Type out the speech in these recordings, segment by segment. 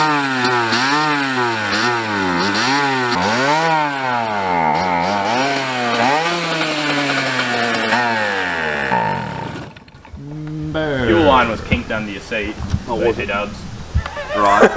Your line was kinked under your seat. Oh, was it? Dubs. Right.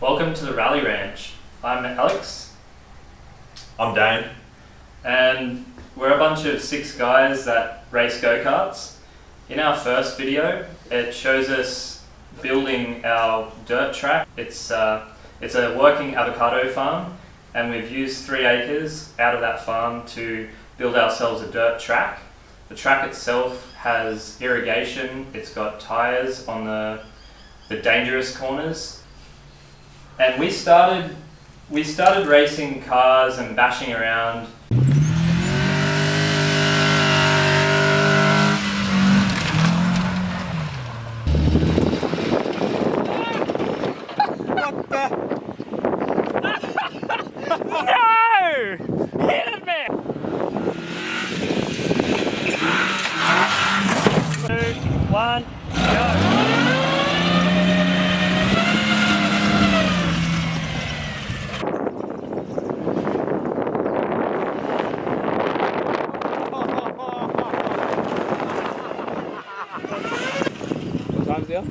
Welcome to the Rally Ranch. I'm Alex. I'm Dane. And we're a bunch of 6 guys that race go-karts. In our first video, it shows us building our dirt track. It's a working avocado farm, and we've used 3 acres out of that farm to build ourselves a dirt track. The track itself has irrigation, it's got tyres on the dangerous corners. And we started racing cars and bashing around. What the? No! Hit it, man! 2, 1, go! Time's there.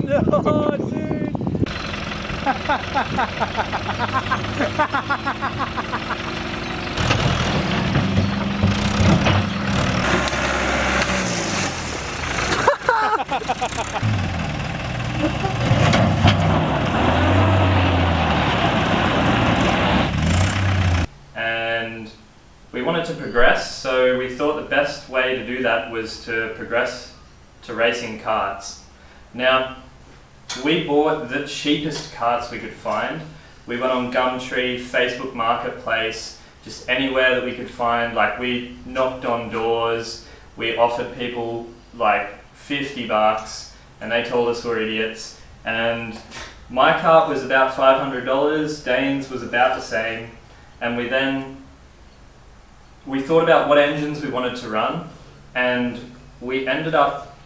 No, dude. And we wanted to progress, so we thought the best way to do that was to progress to racing karts. Now, we bought the cheapest karts we could find. We went on Gumtree, Facebook Marketplace, just anywhere that we could find. Like, we knocked on doors, we offered people like $50 and they told us we're idiots. And my kart was about $500, Dane's was about the same. And we thought about what engines we wanted to run, and we ended up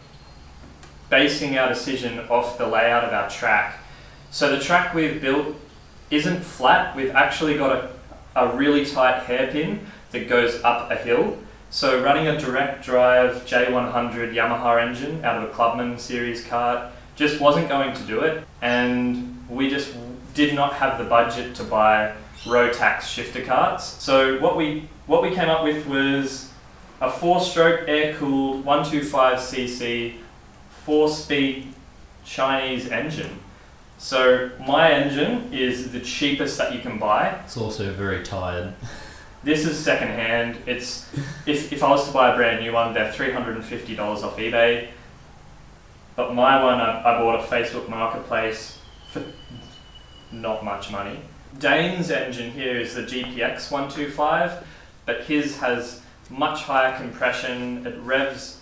basing our decision off the layout of our track. So the track we've built isn't flat, we've actually got a really tight hairpin that goes up a hill. So running a direct drive J100 Yamaha engine out of a Clubman series kart just wasn't going to do it, and we just did not have the budget to buy Rotax shifter karts. So what we came up with was a 4-stroke air-cooled 125cc 4-speed Chinese engine. So my engine is the cheapest that you can buy. It's also very tired. This is second-hand. It's if I was to buy a brand new one, they're $350 off eBay. But my one, I bought a Facebook Marketplace for not much money. Dane's engine here is the GPX 125, but his has much higher compression. It revs,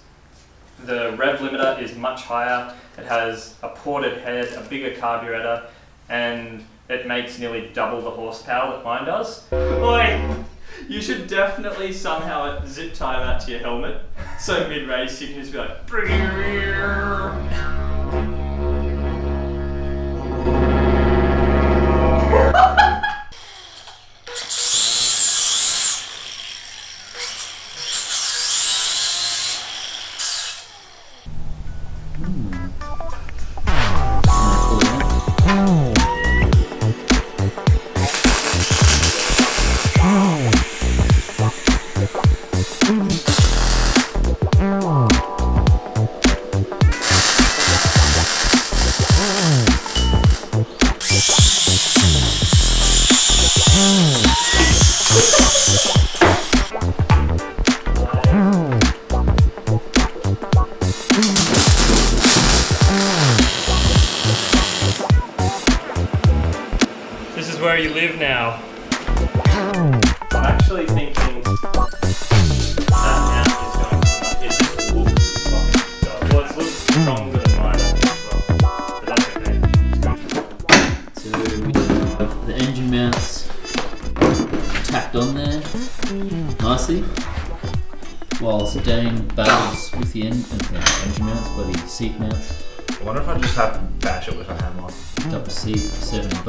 the rev limiter is much higher. It has a ported head, a bigger carburetor, and it makes nearly double the horsepower that mine does. Oi! You should definitely somehow zip tie that to your helmet, so mid-race you can just be like... you live now. I'm actually thinking that mount is going to it just looks fucking dope. Well, it looks stronger than mine, I think, as well. But that's okay. It's good. So we have the engine mounts tacked on there nicely, whilst Dane battles with the engine mounts, bloody seat mounts. I wonder if I just have to bash it with a hammer. Up a seat for $70.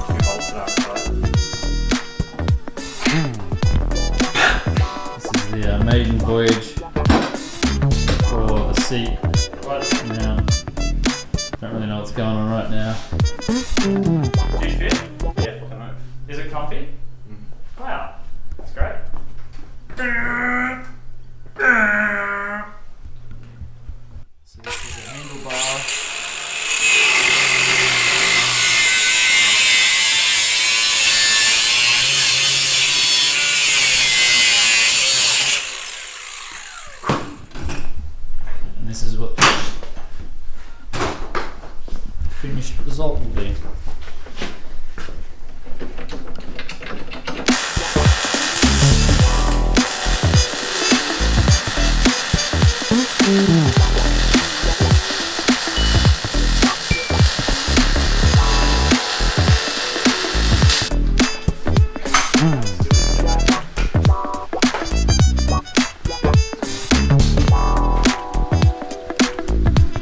Two bolts up, right? This is the maiden voyage for the seat. Now, don't really know what's going on right now. Do you fit? Yeah, fucking oath. Is it comfy? Wow, that's great. So this is the handlebar. And this is what the finished result will be.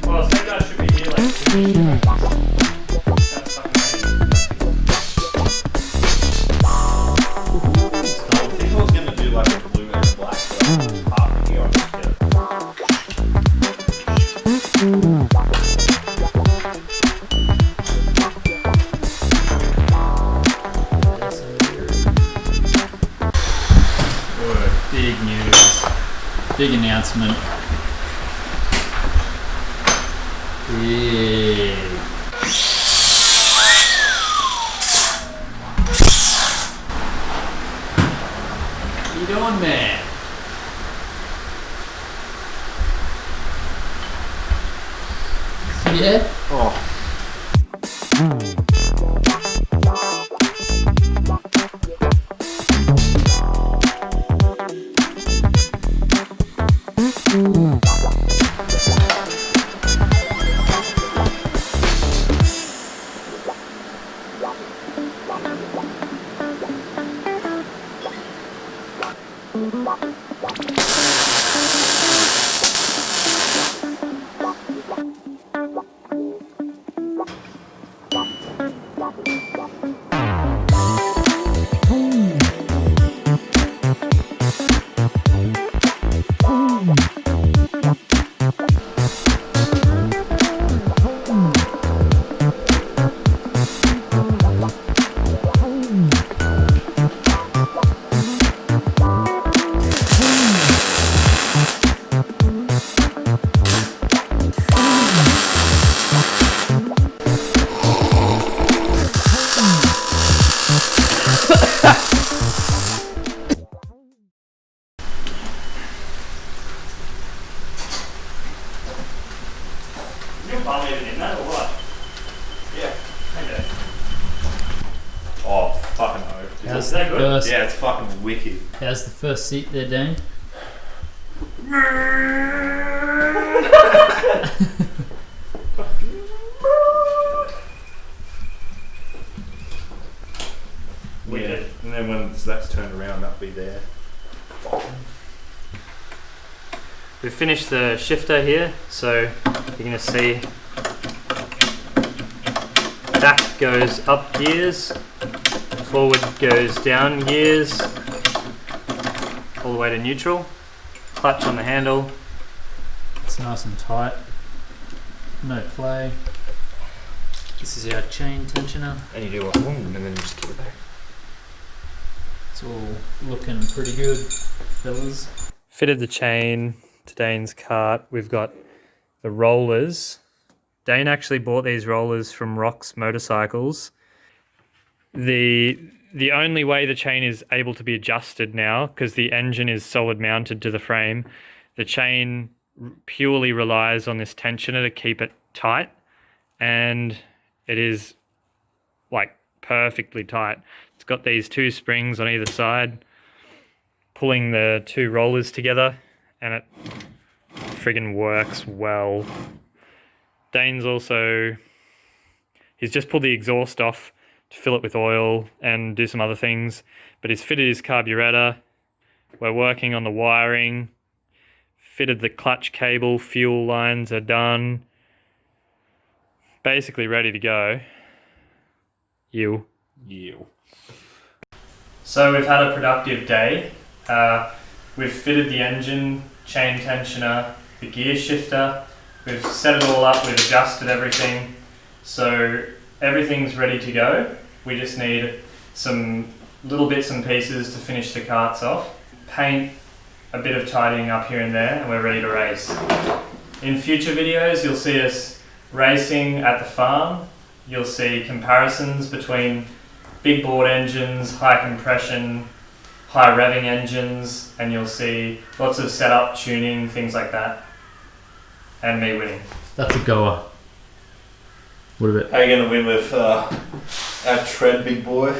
Well, so that should be here like that's fucking I think I was gonna do like a blue and a black, but half of here I just get it. Big news, big announcement. Big. What you doing, man? Yeah? Oh. You bum even in that or what? Yeah. Okay. Oh, fucking oath. dude. Is that good? First, Yeah, it's fucking wicked. how's the first seat there, Dane? Yeah. And then when that's turned around, that'll be there. We've finished the shifter here, so you're going to see back goes up gears, forward goes down gears, all the way to neutral, clutch on the handle. It's nice and tight. No play. This is our chain tensioner. And you do like, and then you just keep it back. It's all looking pretty good, fellas. Fitted the chain to Dane's cart. We've got the rollers. Dane actually bought these rollers from Rox Motorcycles. The only way the chain is able to be adjusted now, because the engine is solid mounted to the frame, the chain purely relies on this tensioner to keep it tight, and it is like perfectly tight. It's got these 2 springs on either side pulling the 2 rollers together, and it friggin' works well. Dane's he's just pulled the exhaust off to fill it with oil and do some other things, but he's fitted his carburetor. We're working on the wiring, fitted the clutch cable, fuel lines are done. Basically ready to go. You. So we've had a productive day. We've fitted the engine, chain tensioner, the gear shifter. We've set it all up, we've adjusted everything. So everything's ready to go. We just need some little bits and pieces to finish the carts off. Paint, a bit of tidying up here and there, and we're ready to race. In future videos, you'll see us racing at the farm. You'll see comparisons between big board engines, high compression, high revving engines, and you'll see lots of setup, tuning, things like that, and me winning. That's a goer. What about? How are you going to win with our tread, big boy?